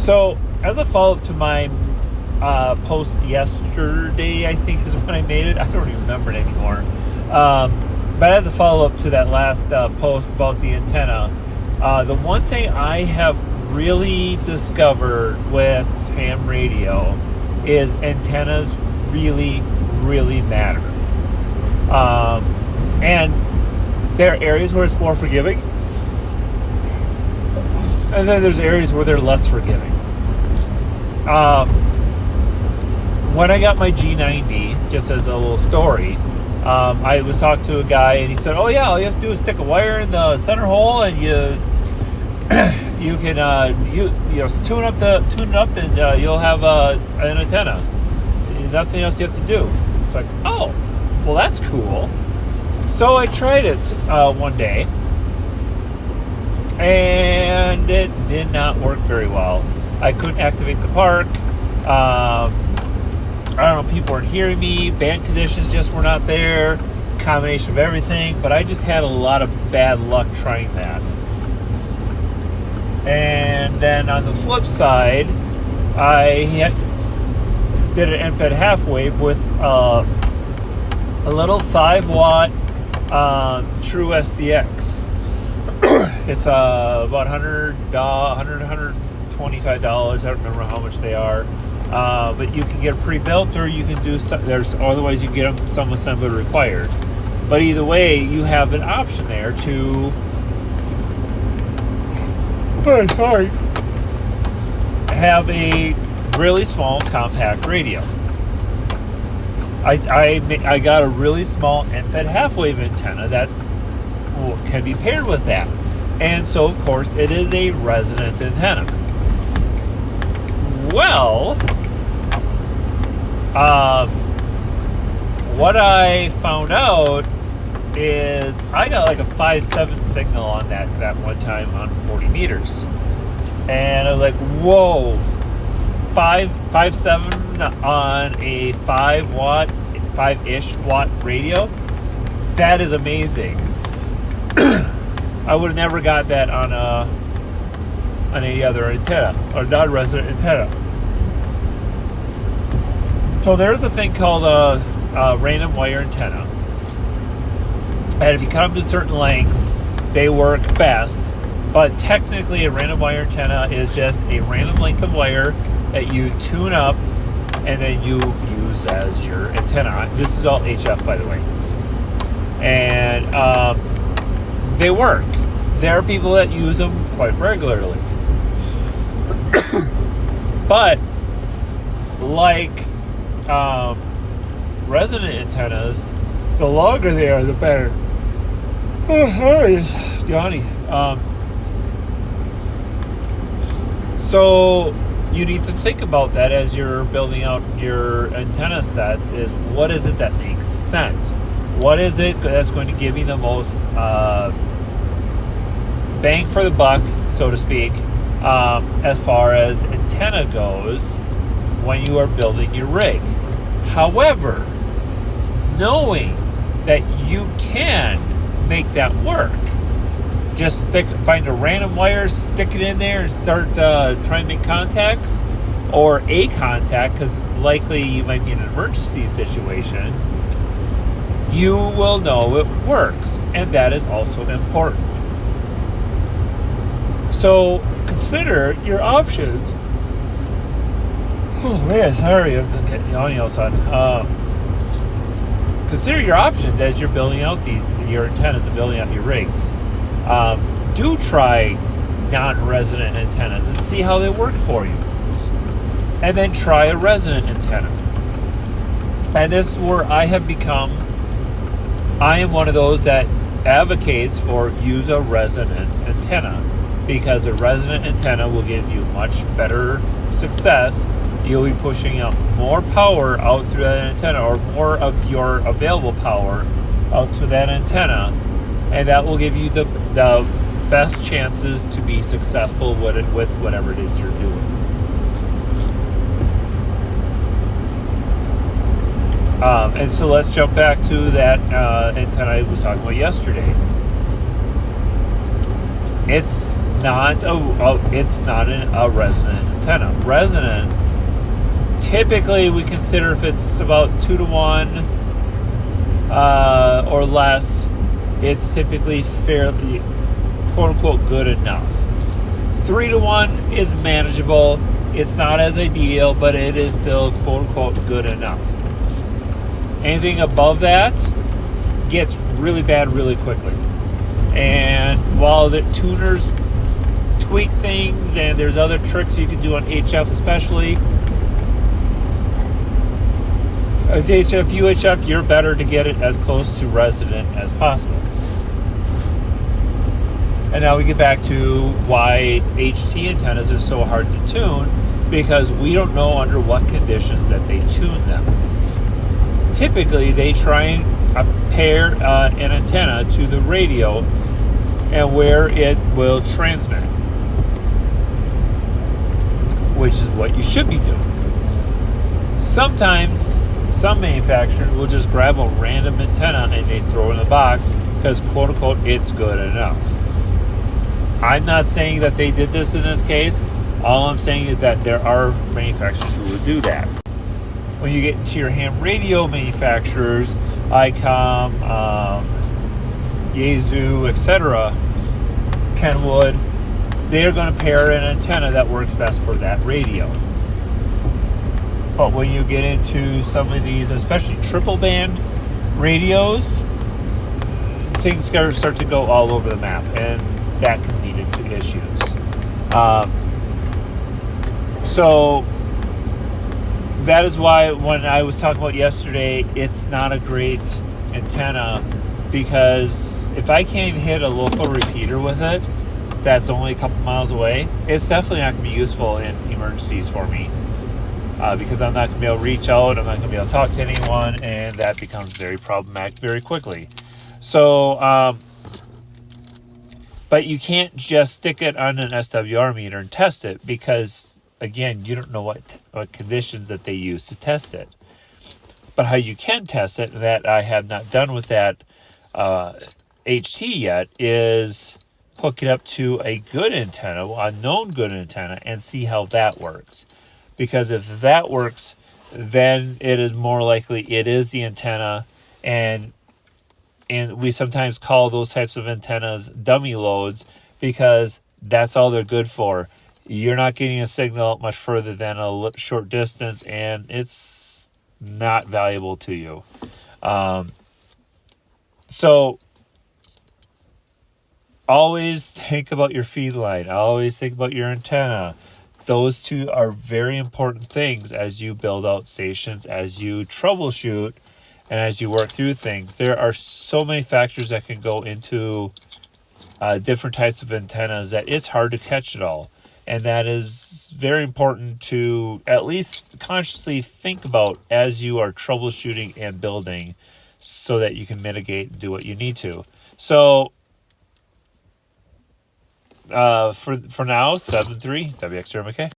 So, as a follow-up to my post yesterday, I think is when I made it. I don't even remember it anymore. But as a follow-up to that last post about the antenna, the one thing I have really discovered with ham radio is antennas really, really matter. And there are areas where it's more forgiving, and then there's areas where they're less forgiving. When I got my G90, just as a little story, I was talking to a guy and he said, "Oh yeah, all you have to do is stick a wire in the center hole and you can tune it up and you'll have an antenna. Nothing else you have to do." It's like, oh, well that's cool. So I tried it one day, and it did not work very well. I couldn't activate the park. I don't know, people weren't hearing me. Band conditions just were not there. Combination of everything. But I just had a lot of bad luck trying that. And then on the flip side, I did an end-fed half wave with a little 5-watt True SDX. It's about $125. I don't remember how much they are. But you can get it pre-built, or you can do some. Otherwise you can get them some assembly required. But either way, you have an option there to have a really small compact radio. I got a really small end-fed half-wave antenna that can be paired with that, and so of course it is a resonant antenna. Well, what I found out is I got like a 5.7 signal on that one time on 40 meters. And I was like, whoa, 5.7 on a 5-ish watt radio? That is amazing. I would have never got that on any other antenna, or non-resonant antenna. So there's a thing called a random wire antenna, and if you cut them to certain lengths, they work best. But technically, a random wire antenna is just a random length of wire that you tune up and then you use as your antenna. This is all HF, by the way, and they work. There are people that use them quite regularly, but like resonant antennas, the longer they are, the better. Johnny. So you need to think about that as you're building out your antenna sets. Is what is it that makes sense? What is it that's going to give you the most bang for the buck, so to speak, as far as antenna goes when you are building your rig? However, knowing that you can make that work, just find a random wire, stick it in there, and start trying to make contacts, or a contact, because likely you might be in an emergency situation. You will know it works, and that is also important. So consider your options. Oh man, sorry, I'm getting the audio outside. Consider your options as you're building out your antennas and building out your rigs. Do try non-resonant antennas and see how they work for you. And then try a resonant antenna. And this is where I am one of those that advocates for use a resonant antenna, because a resonant antenna will give you much better success. You'll be pushing out more power out through that antenna, or more of your available power out to that antenna, and that will give you the best chances to be successful with whatever it is you're doing. And so let's jump back to that antenna I was talking about yesterday. It's not a resonant antenna. Resonant, typically we consider if it's about 2 to 1 or less, it's typically fairly, quote unquote, good enough. 3 to 1 is manageable. It's not as ideal, but it is still, quote unquote, good enough. Anything above that gets really bad really quickly. And while the tuners tweak things and there's other tricks you can do on HF especially, with HF, UHF, you're better to get it as close to Resonant as possible. And now we get back to why HT antennas are so hard to tune, because we don't know under what conditions that they tune them. Typically, they try and pair an antenna to the radio and where it will transmit, which is what you should be doing. Sometimes some manufacturers will just grab a random antenna and they throw it in the box because, quote unquote, it's good enough. I'm not saying that they did this in this case. All I'm saying is that there are manufacturers who will do that. When you get into your ham radio manufacturers, ICOM, Yaesu, etc., Kenwood, they're going to pair an antenna that works best for that radio. But when you get into some of these, especially triple band radios, things start to go all over the map, and that can lead into issues. So that is why when I was talking about yesterday, it's not a great antenna, because if I can't even hit a local repeater with it that's only a couple miles away, it's definitely not going to be useful in emergencies for me, because I'm not going to be able to reach out, I'm not going to be able to talk to anyone, and that becomes very problematic very quickly. So, but you can't just stick it on an SWR meter and test it, because, again, you don't know what conditions that they use to test it. But how you can test it, that I have not done with that HT yet, is hook it up to a good antenna, a known good antenna, and see how that works. Because if that works, then it is more likely it is the antenna, and we sometimes call those types of antennas dummy loads, because that's all they're good for. You're not getting a signal much further than a short distance, and it's not valuable to you. So always think about your feed line. Always think about your antenna. Those two are very important things as you build out stations, as you troubleshoot, and as you work through things. There are so many factors that can go into different types of antennas that it's hard to catch it all. And that is very important to at least consciously think about as you are troubleshooting and building, so that you can mitigate and do what you need to. So for now, 7.3 WXRMK.